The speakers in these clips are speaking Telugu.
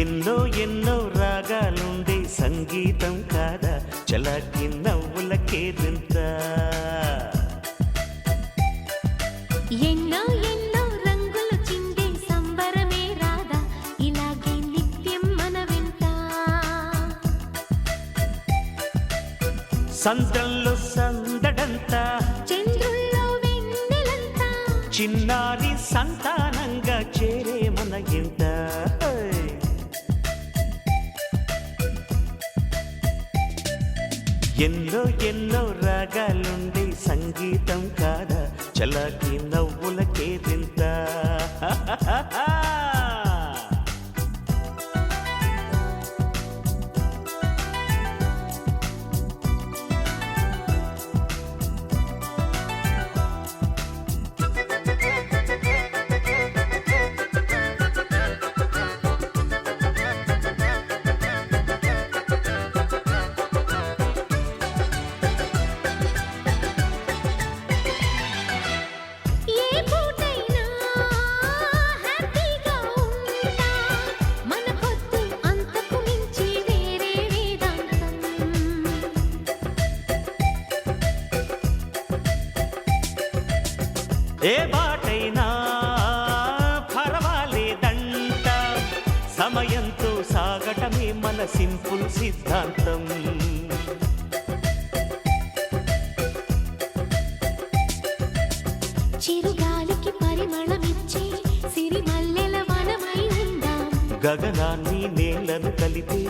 ఎన్నో ఎన్నో రాగాలుండే సంగీతం కాదా చలాకి నవ్వుల కేరింత. ఎన్నో ఎన్నో రంగులు చిందే సంబరమే రాదా ఇలాగే నిత్యం మన వెంట. సంద్రంలో సందడంతా చంద్రుల్లో వెన్నెలంతా చిన్నారి సంతానంగా చేరే మన ఇంట. ఎన్నో ఎన్నో రాగాలుండే సంగీతం కాదా చలాకి నవ్వుల కేరింత. ఏ బాటైనా పర్వాలేదంట సమయంతో సాగటమే మన సింపుల్ సిద్ధాంతం. చిరుగాలికి పరిమళమిచ్చే సిరిమల్లెల వనమై ఉందాం. గగనాన్ని నేలను కలిపే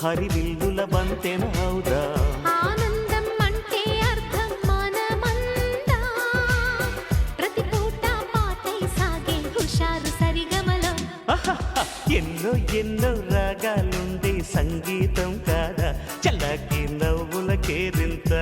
హరివిల్లుల బంతెన అవుదాం. ఆనందం అంటే అర్థం మనమందా ప్రతి పూట పాటై సాగే హుషారు సరిగమలో. ఎన్నో ఎన్నో రాగాలుండే సంగీతం కాదా చల్లకి నవ్వుల కేరింత.